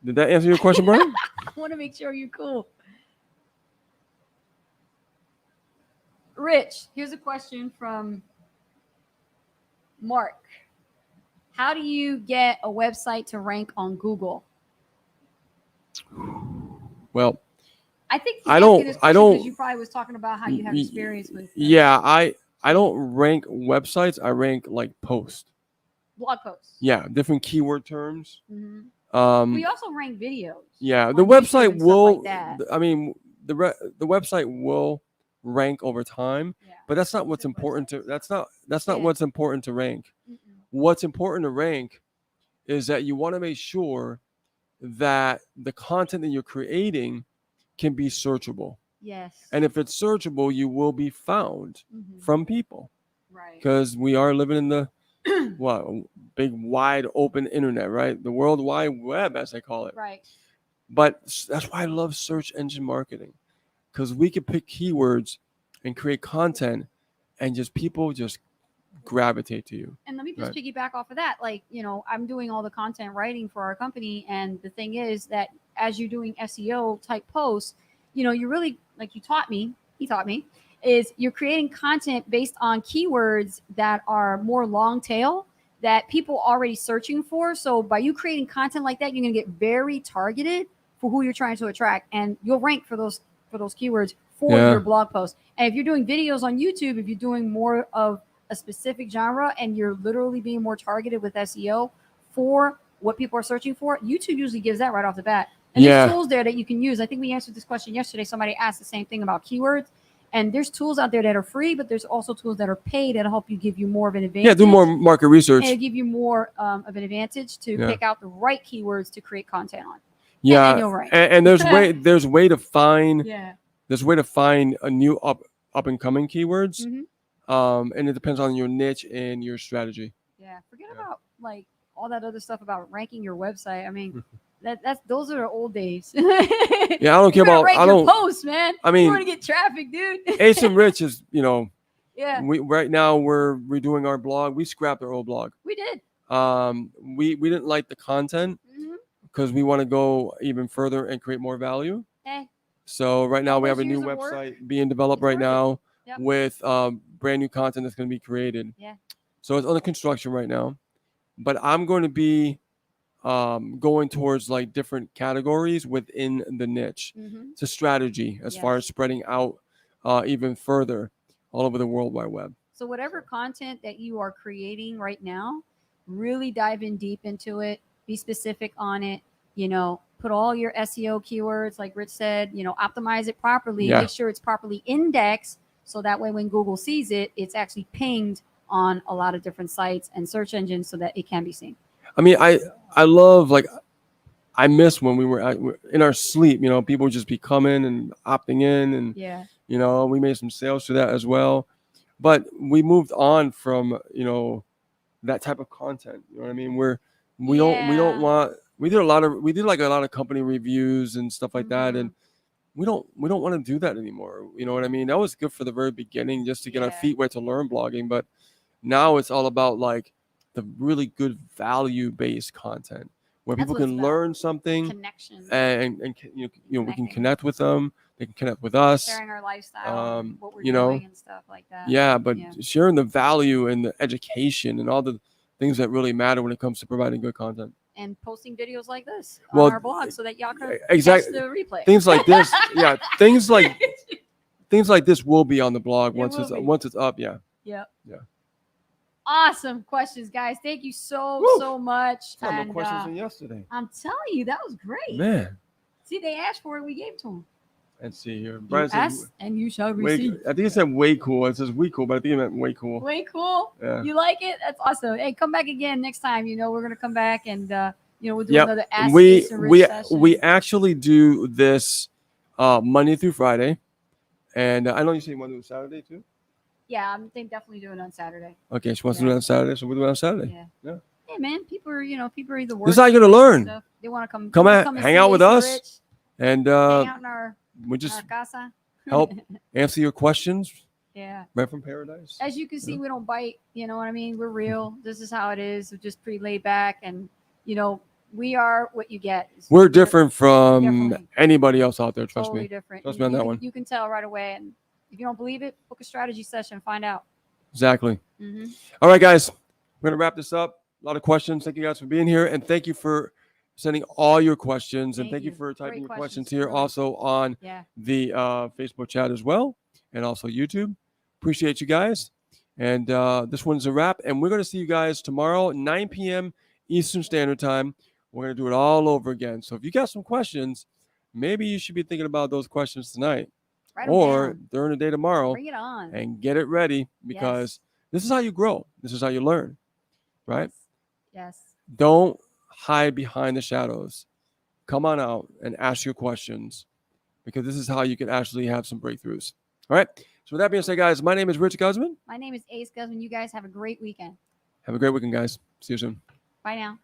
Did that answer your question, Brian? I want to make sure you're cool. Rich, here's a question from Mark. How do you get a website to rank on Google? Well, I think I don't. Because you probably was talking about how you have experience with. Yeah, I don't rank websites. I rank like posts. Blog posts. Yeah, different keyword terms. Mm-hmm. We also rank videos. Yeah, the website will. I mean, the website will rank over time, but that's not what's important to. That's not what's important to rank. Mm-mm. What's important to rank is that you want to make sure that the content that you're creating can be searchable. Yes. And if it's searchable, you will be found from people. Right. Because we are living in the big wide open internet, right? The World Wide Web, as they call it. Right. But that's why I love search engine marketing, because we can pick keywords and create content, and people just gravitate to you. And let me just piggyback off of that. Like, I'm doing all the content writing for our company, and the thing is that as you're doing SEO type posts, you're really, like he taught me, is you're creating content based on keywords that are more long tail that people are already searching for. So by you creating content like that, you're going to get very targeted for who you're trying to attract, and you'll rank for those keywords for your blog post. And if you're doing videos on YouTube, if you're doing more of a specific genre and you're literally being more targeted with SEO for what people are searching for, YouTube usually gives that right off the bat. And there's tools there that you can use. I think we answered this question yesterday. Somebody asked the same thing about keywords. And there's tools out there that are free, but there's also tools that are paid that'll help you give you more of an advantage. Yeah, do more market research. And give you more of an advantage to pick out the right keywords to create content on. Yeah, and you'll rank. And there's way to find a new up and coming keywords. Mm-hmm. And it depends on your niche and your strategy. Yeah, forget about like all that other stuff about ranking your website. I mean, those are the old days. Yeah, I don't care about posts, man. I mean, you want to get traffic, dude. Ace and Rich is, yeah. Right now we're redoing our blog. We scrapped our old blog. We did. We didn't like the content because we want to go even further and create more value. Hey, So right now all we have those a new years of work, website being developed it's right worth it. now Yep. with brand new content that's going to be created. Yeah. So it's under construction right now, but I'm going to be going towards like different categories within the niche. Mm-hmm. It's a strategy as far as spreading out even further all over the World Wide Web. So whatever content that you are creating right now, really dive in deep into it. Be specific on it. You know, put all your SEO keywords, like Rich said. You know, optimize it properly. Yeah. Make sure it's properly indexed, so that way when Google sees it, it's actually pinged on a lot of different sites and search engines, so that it can be seen. I mean, I love, like, I miss when we were in our sleep. You know, people would just be coming and opting in, and Yeah. you know, we made some sales through that as well. But we moved on from, you know, that type of content. You know what I mean? We don't want. We did like a lot of company reviews and stuff like that, and we don't want to do that anymore. You know what I mean? That was good for the very beginning, just to get our feet wet to learn blogging. But now it's all about like the really good value-based content where people can learn something, connection, and you know we can connect with them. They can connect with us, sharing our lifestyle, what we're you know, doing and stuff like that. Yeah, but sharing the value and the education and all the things that really matter when it comes to providing good content. And posting videos like this on our blog, so that y'all can catch the replay. Things like this, things like this will be on the blog once it's up. Yeah. Yep. Yeah. Awesome questions, guys. Thank you so much. I had more questions than yesterday. I'm telling you, that was great. Man. See, they asked for it, we gave it to them. Let's see here. You ask and you shall receive. I think it said way cool. It says we cool, but I think it meant way cool. Way cool. Yeah. You like it? That's awesome. Hey, come back again next time. You know, we're gonna come back and we'll do another Ask Jason Rich session. We actually do this Monday through Friday, and I know you said you want to do it Saturday too. Yeah, I'm definitely doing it on Saturday. Okay, she wants to do it on Saturday, so we'll do it on Saturday. Yeah. Hey man, people are either working. This is how you're gonna learn. Stuff. They want to come hang out with us, Rich, and hang out in our casa. Help answer your questions. Yeah. Right from paradise. As you can see, we don't bite. You know what I mean? We're real. This is how it is. We're just pretty laid back, and you know, we are what you get. We're different from anybody else out there. Trust totally me. Different. Trust me on that one. You can tell right away, and if you don't believe it, book a strategy session. Find out. Exactly. All right, guys. We're gonna wrap this up. A lot of questions. Thank you guys for being here, and thank you for sending all your questions, and thank you for typing your questions here also on the Facebook chat as well, and also YouTube. Appreciate you guys. And this one's a wrap, and we're going to see you guys tomorrow, 9 p.m. Eastern Standard Time. We're going to do it all over again. So if you got some questions, maybe you should be thinking about those questions tonight or during the day tomorrow. Bring it on. And get it ready, because this is how you grow. This is how you learn, right? Yes. Don't hide behind the shadows. Come on out and ask your questions, because this is how you can actually have some breakthroughs. All right. So with that being said, guys, my name is Rich Guzman. My name is Ace Guzman. You guys have a great weekend. Have a great weekend, guys. See you soon. Bye now.